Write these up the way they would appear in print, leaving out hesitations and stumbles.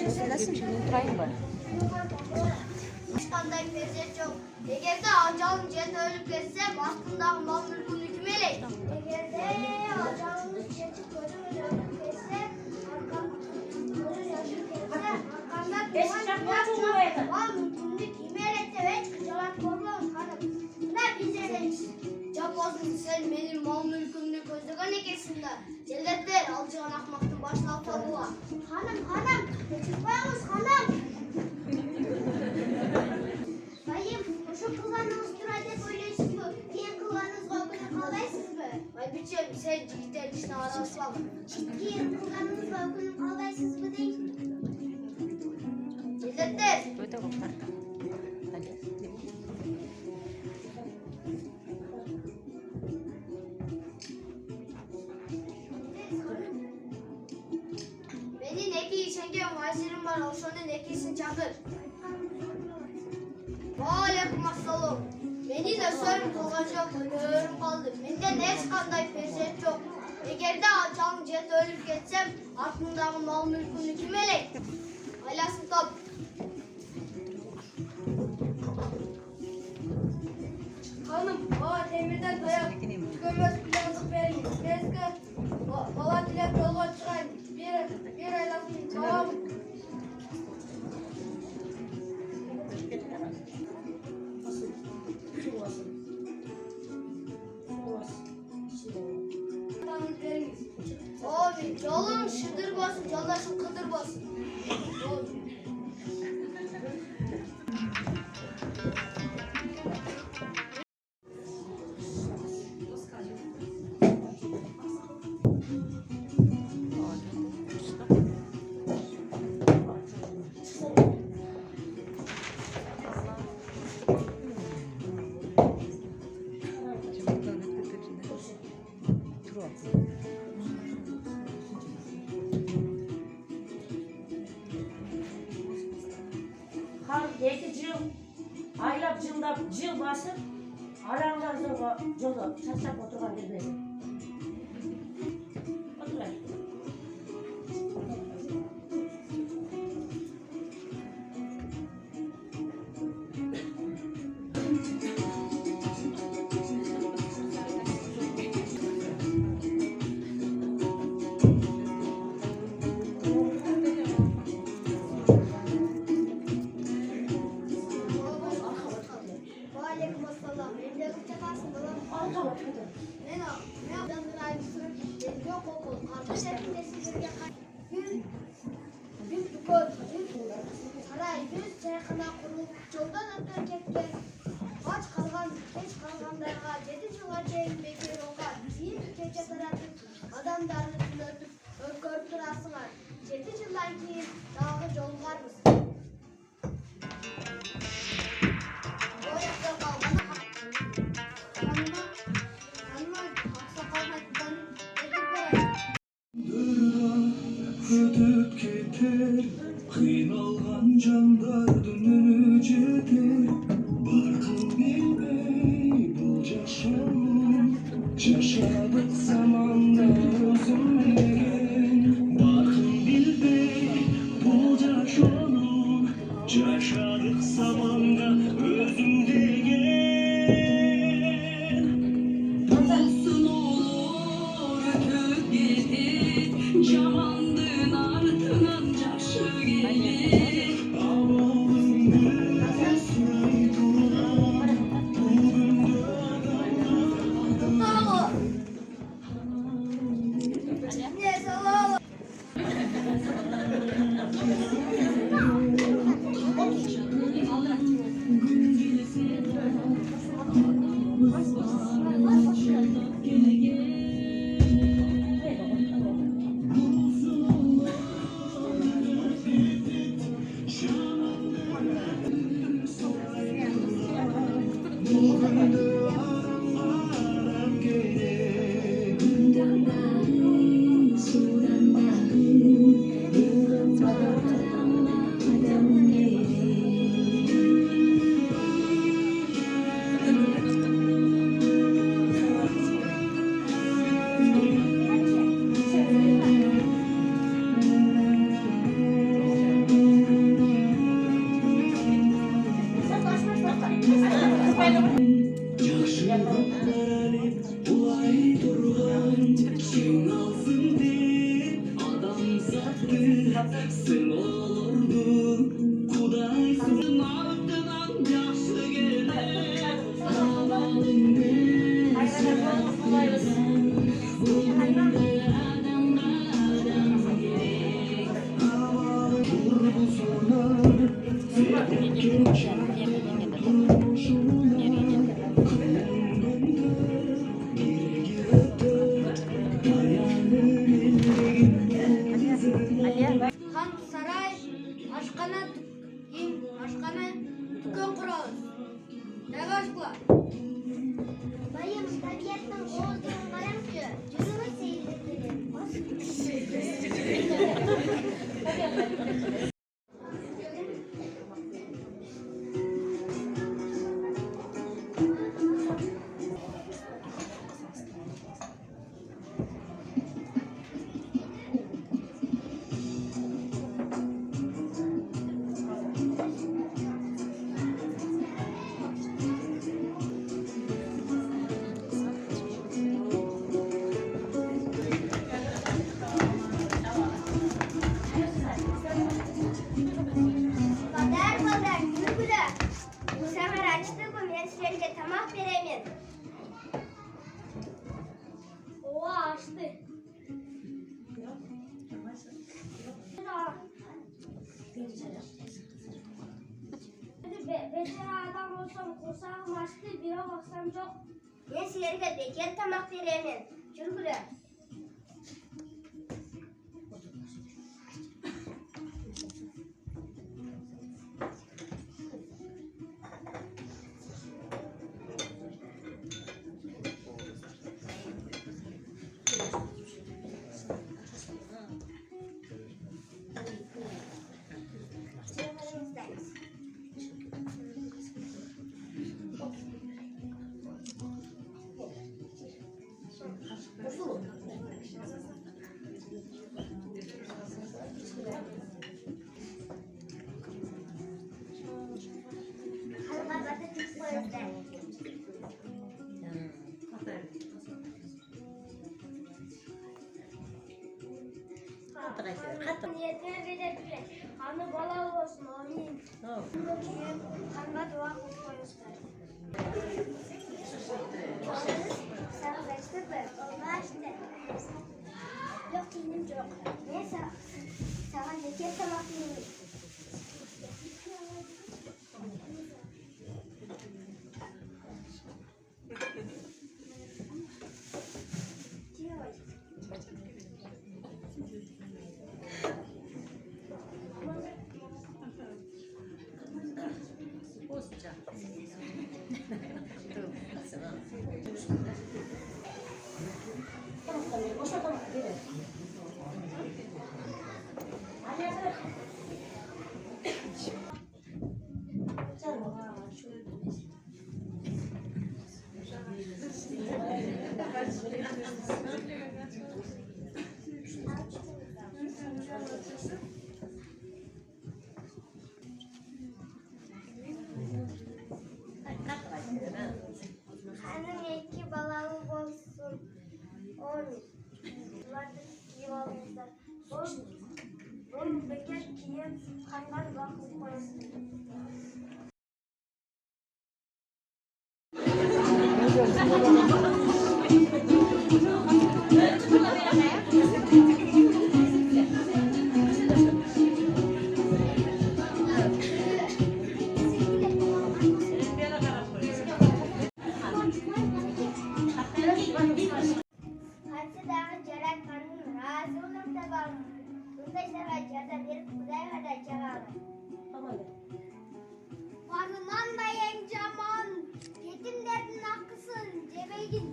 Söylesin şimdi oturayım ben. Başkandan lezzet yok. Eğer de acalım cennete ölüp geçsem aklımdan mal mülkünü kim elek? Eğer de acalımız cennete ölüp geçsem arkamdan mal mülkünü kim elek demek? Cevap korkmam hanım. Ne bize demiş? Cabozun sen benim mal mülkümü gözlüğe ne kesin de? Celletler alacağın akmaktın başına tavuğa. Hanım, çıkmayalım hanım. Bayım, şu kıllarınız duraydı böylesiz mi? Diyen kıllarınız vakını kalaysız mı? Vay biçim, sen cidden işte araslam. Diyen kıllarınız vakını kalaysız mı değil? Celletler. Öyle kopar. Hadi. Beni ne giysen diyorum, vazirim var, o sonra ne giysin çakır. Aleyküm assalam. Beni de sorun kovacak, ölüyorum kaldı. Bende ne çıkanday peşet yok. Eğer de acalım cennete ölüp geçsem, aklımdaki mal mülkünü kim elek? Haylasın top. Hanım, bana temirden dayak, gömez birazcık vereyim. Nezgah, bana dilek yolga çıkayım. Bir haylasın, tamam. Abi yolun şıdır basın, yoldaşın kıdır basın. Hanım eti cıl, aylap cılda cıl basıp, aranlar zorla colu, çarşaf oturan bir bey. Oturayım. Aleyküm assalam. Evde kıçakarsın babam. Al kabuk kıdır. Ne yaptın aynısı? Yok okul. Kardeşlerim de sizin yakar. Yüz dükkan. Saray yüz çayxana kurulup yoldan ötür ketken. Aç kalgan, geç kalganlarga 7 yılga çeyin bekir oğar. Bir gece taratып, adamlarını tünötüp, öpkörüp turasыңар. 7 yıldan keyin dağı jolgarmыз. Ötüp keter, kıyналған жандардың үнü жетер. Barkın bilmey бұл жашауын, жашадық заманда өзім білген. Barkın bilmey бұл жашауын, жашадық заманда өзім білген. Olsun olur ötüp getir, camandın ardından caşı gelir. Amalın güzel duran, bugün de Ne salam. buzular Sevip geçer duruşuna Kalbimde gire gire hayallerin Хан сарай ашқана ем ашқана дүкен құрамыз. Неге ашқылар? Байым, табиаттың оғыздығын қараңшы. Жүріңіз сейілдетеді. Kadar, gülü gülü. Bu sefer açtı bu mesleğe tamak veremin. Oha açtı. Beşer adam olsam kursağım açtı, bire baksam çok. Ben sizlere bekar tamak veremin. Gülü gülü. Niyetine verebilir. Hanı bala olsun, amin. Kanka dua koyuyorlar. Sen kaçtı mı? Olmazdı. Yok kendim yok. Neyse. Sana ne kesin aklım. Hanım iki balalım olsun. Olmuş. Bunlar da yuvalımızda. Olmuş. Onun bekar kiyen kanlar bakıp koyasın. Hadise dağı Celal Kanun razı olup da bağlı. Bunda sefer ceza verip Kuday'a da çağırır. Kanıman da yencaman. Yetimlerin hakkısın. Cebeygin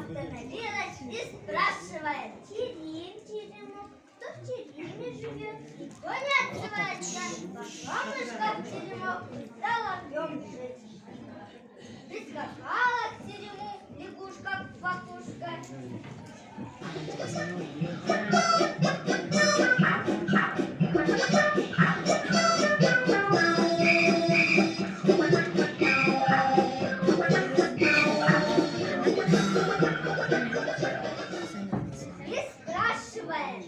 остановилась и спрашивает: Терем, теремок, кто в тереме живет? Никто не отзывается. Пошла мышка в теремок, стала в нем жить. Прискакала к терему лягушка-покушка. И спрашивает: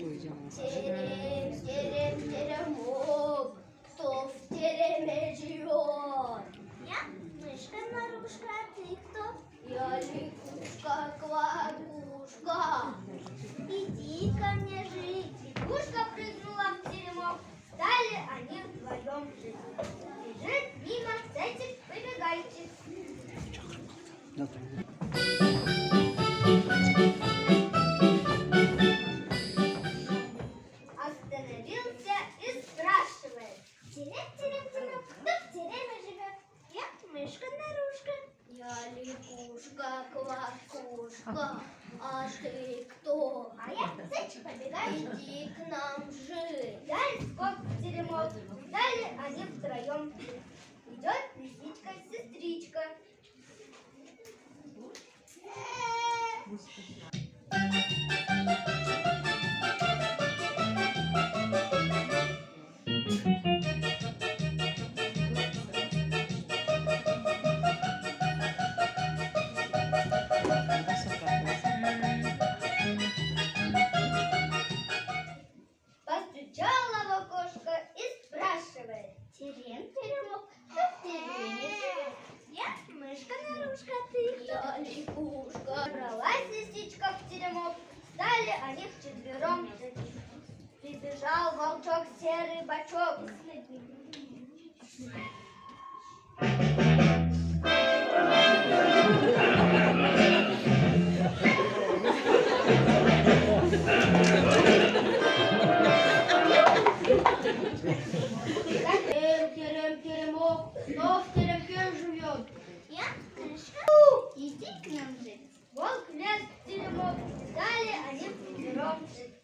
терем, терем, теремок, кто в тереме живет? Я мышка Нарушка, а ты кто? Я лягушка-квакушка. Иди ко мне жить. Лягушка прыгнула в теремок, стали они вдвоем жить. Бежит мимо зайчик, выбегайчик. Остановился и спрашивает: терем, терем, терем, кто в тереме живет? Я мышка Нарушка. Я лягушка-квакушка. А ты кто? А я зайчик, побегай, иди к нам жить. Дай скок в теремок, стали они втроем жить. Идет лисичка-сестричка. Постучала в окошко и спрашивает: терем, теремок, кто в тереме живет? Я мышка Нарушка, ты кто? Я лягушка. Бралась лисичка в теремок, стали они вчетвером жить. Прибежал волчок серый бочок. Терем, теремок, кто в теремке живет? Я мышка. Иди к нам жить. Волк лез в теремок, стали они вчетвером жить.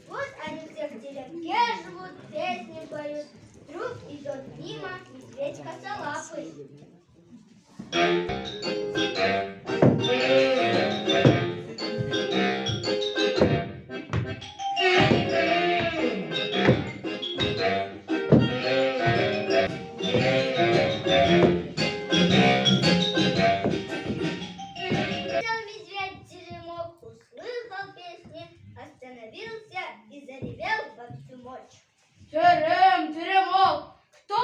Вот они все в теремке живут, песни поют. Вдруг идет мимо медведь косолапый. Медведь теремок услышал песни, остановился и заревел во всю мощь. Терем, теремок, кто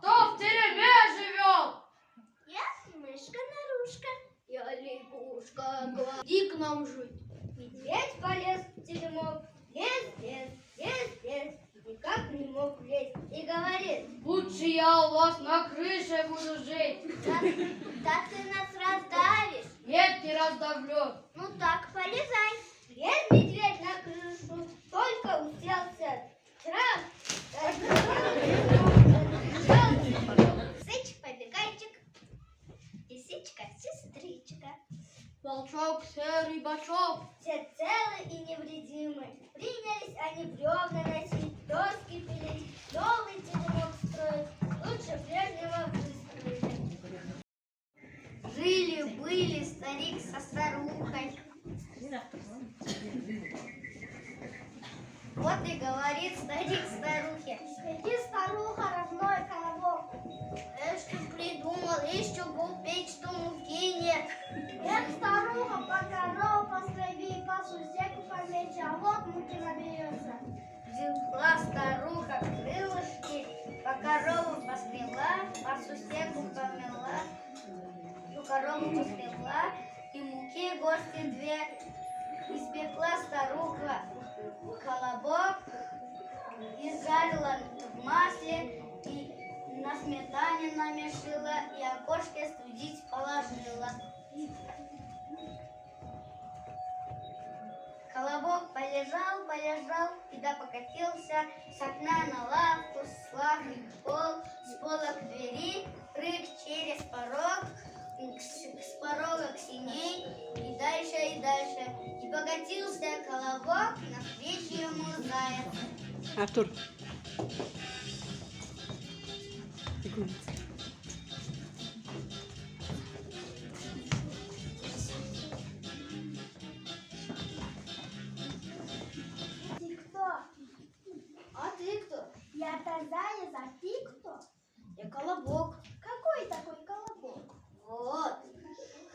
в тереме живет? Я мышка Нарушка. Я лягушка. Иди к нам жить. Медведь полез в теремок. Лез, никак не мог влезть. И говорит: Лучше я у вас на крыше буду жить. да ты нас раздавишь. Нет, не раздавлю. Ну так, полезай. Лез медведь на крышу, только уселся. Трав. Зайчик-побегайчик. Лисичка-сестричка. Волчок, серый бочок. Все целы и невредимы. Принялись они бревна носить, доски пилить, новый теремок строить, лучше прежнего выстроить. Жили-были старик со старухой. Вот и говорит старик старухе: иди, старуха, родной коробок. Эх, ты придумал, еще был печь, что муки нет. Эх, старуха, по корову поскреби, по сусеку помечь, а вот муки наберется. Взяла старуха крылышки, по корову поскребла, по сусеку помела, по корову поскребла, и муки горсти две. Испекла старуха колобок, изжарила в масле, и на сметане намешила, и окошке студить положила. Колобок полежал, и да покатился с окна на лавку, с лавки в пол, с пола к двери, прыг через порог, с порога к синей, и Воротился колобок, навстречу ему заяц. Артур. Ты кто? А ты кто? Я-то заяц, а ты кто? Я колобок. Какой такой колобок? Вот.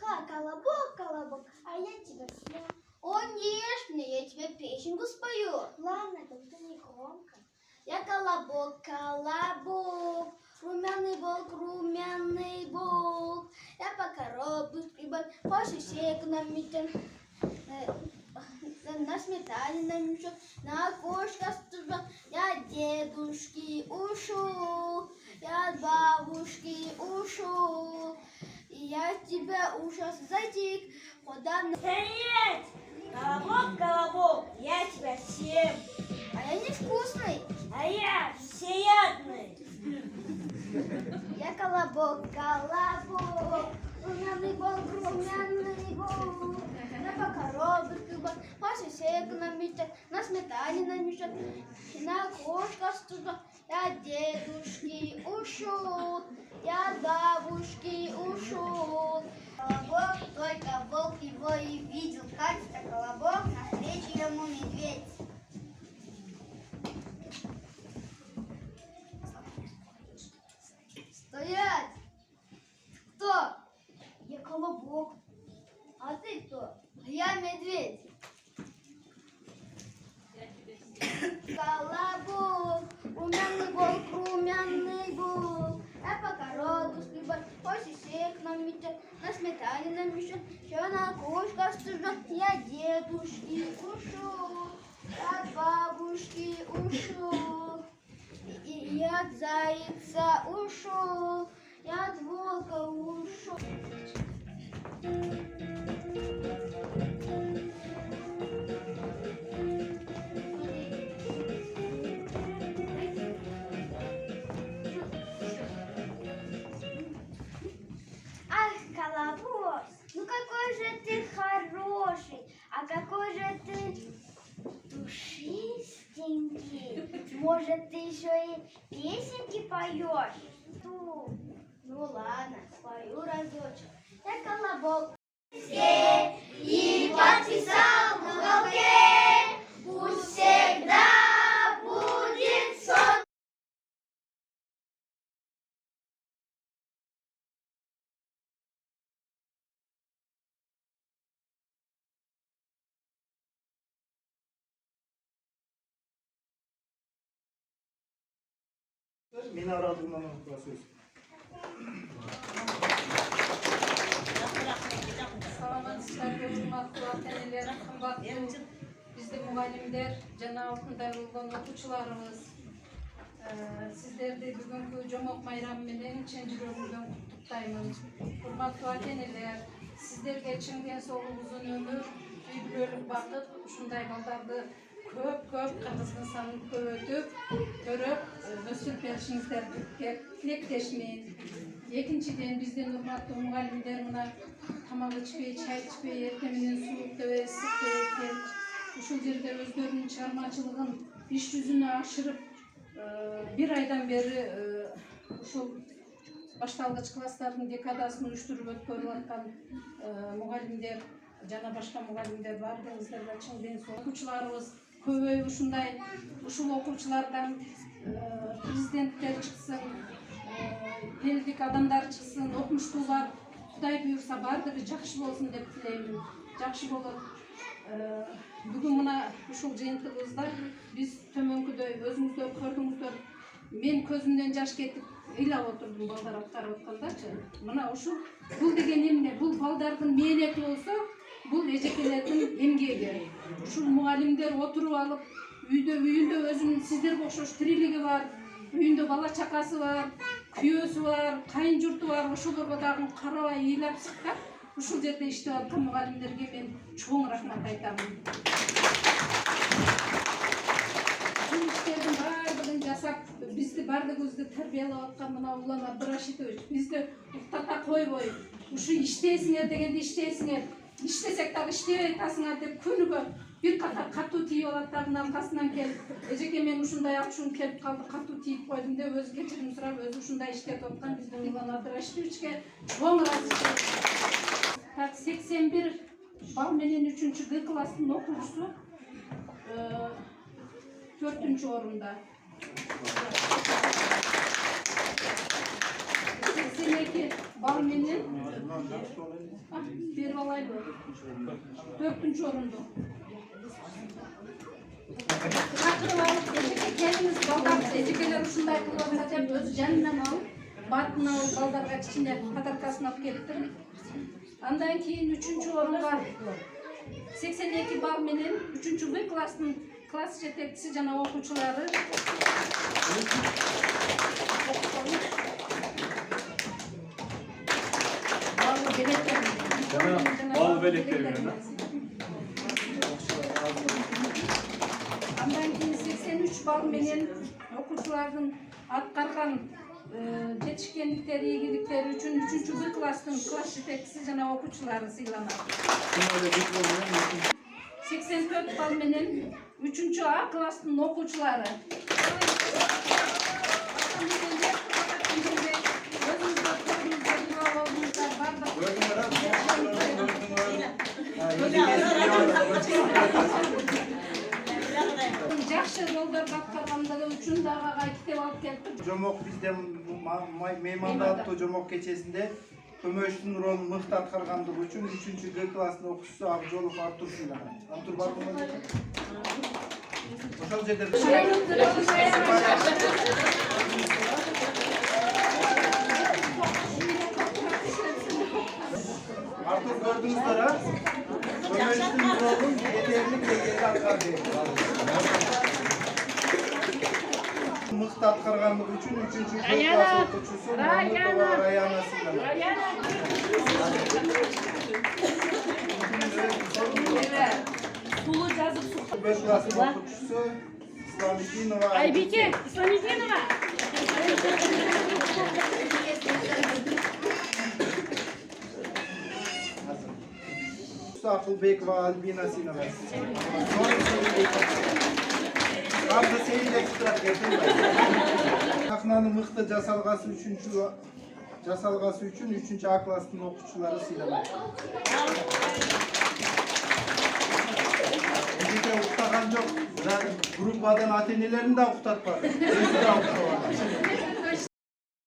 Ха, колобок, колобок, а я тебя съем. О, нежно, я тебе песенку спою. Ладно, только не громко. Я колобок, колобок, румяный волк. Я по коробушке, по шишек намечен, на сметане намечен, на окошко стужа. Я от дедушки ушел, я от бабушки ушел, и я от тебя ужас затик, куда на... Привет! Колобок, колобок, я тебя съем. А я невкусный. А я всеядный. Я колобок, колобок, румяный волк. Я по коробушке, по шишек намечен, на сметане намечен, на окошко стужа. Я от дедушки ушел, я от бабушки ушел. Колобок, только волк его и видел, катится колобок, навстречу ему медведь. Стоять! Кто? Я колобок. А ты кто? Я медведь. Колобок, румяный волк. Я по коробушке, по шишек намечен, на сметане намечен, еще на окошко стужа. Я дедушки ушел, я от бабушки ушел, и я от зайца ушел, я от волка ушел. Ах, колобок, ну какой же ты хороший, а какой же ты душистенький. Может, ты еще и песенки поешь? Ну ладно, спою разочек. Я колобок. И подписал на уголке, пусть всегда будет сон. Мен арадығынан сөз. Саламатсыздар, урматтуу ата-энелер, кымбаттуу биздин мугалимдер жана алтындай болгон окуучуларыбыз. Сиздерди бүгүнкү жомок майрамы менен чын жүрөгүмдөн куттуктаймын. Урматтуу ата-энелер, сиздерге чың ден соолук, узун өмүр, үй бүлөлүк бакыт, ушундай балдарды көп кыргыздын санын көбөйтүп, көрөп, өсүп беришиңиздерди тилектешмин. Экинчиден, биздин урматтуу мугалимдер мына тамак ичпей, чай ичпей, эртең менен сууктабай, ысыкпай экен. Ушул жерде өздөрүнүн чыгармачылыгын иш жүзүнө ашырып, бир айдан бери ушул башталгыч класстардын декадасын уюштуруп өткөрүп аткан мугалимдер жана башка мугалимдер бардыгыңыздарга чың ден соолук. Окуучуларыбыз көбөйүп ушундай, ушул окуучулардан президенттер чыксын, элдик адамдар чыксын, окумуштуулар, Кудай буйрса бардыгы жакшы болсун деп тилеймин. Жакшы болот. Бүгүн мына ушул жыйынтыгыбызда биз төмөнкүдөй өзүңүздөр көрдүңүздөр. Мен көзүмдөн жаш кетип ыйлап отурдум балдар аткарып аткандачы. Мына ушул бул деген эмне? Бул балдардын мээнети болсо, бул эжекелердин эмгеги. Ушул мугалимдер отуруп алып, үйүндө өзүнүн сиздерге окшош тирилиги бар, үйүндө бала чакасы бар, күйөөсү бар, кайын журту бар, ошолорго дагы карабай ыйлап сыктап, ушул жерде иштеп аткан мугалимдерге мен чоң рахмат айтамын. Бул иштердин бардыгын жасап, бизди бардыгыбызды тарбиялап аткан мына Улан Абдырашитович, бизди уктата койбой, ушу иштейсиңер дегенде иштейсиңер. İşlesek de işleyerek tasına dep könüge bir katar katı tiyi olatların arkasından gelip Eceke men uşunday yapışım kelip kaldı katı tiyip koydum dep öz geçirim sırap öz uşunday işlet otkan bizden Ivan Adraştırçke çoğun razı. 81 bal menen 3. G klasının okuyucusu 4. orunda. 82 bal menen bir olaydı. 4. orunda. Hakkı var. Eceke kendiniz balдар, Ecekeler uşunday kılabilir öz canından al. Batını al, baldarga içinde patarkasını alıp geliptir. Andan keyin 3. orunga 82 bal menen 3. B klasının klas yetekçisi jana okuwçulary. Bal belekleri. Andan keyin 83 bal menen okuwçulardyň atkargan yetişkenlikleri, iyilikleri üçün 3. B klasının klas yetekçisi jana okuwçulary sylanat. 84 bal menen 3. A klasının okuwçulary. Жақшы жолдар батқарғандығы үшін дағаға кітеп алып келдім. Жомок бізден меймандарды жомок кечесінде көмөштүн ролун мыкты аткаргандыгы үчүн 3. Г класстын окуучусу Акжолов Артур сыйлаган. Артур барбы? Ошол жерде Артур gördünüzler ha? Kömöştün rolun yeterli degeli atkardı. Mıhtı atkarganlık üçün 3. G klası okuwçusu Mahmutova Rayana sıylanat. Sulu жазып суқтап. B klasının okuwçusu İslamikinova Aybike, İslamikinova. Akılbekova Albina sıylanat. Arda seyirde tuturak getirmez. Taknanın mıhtı jasalgası üçün 3. A klasının okuwçulary sıylanat. Eceke uktagan jok. Gruppadan atenelerini de uktatmadı. Özü de uktatmadı.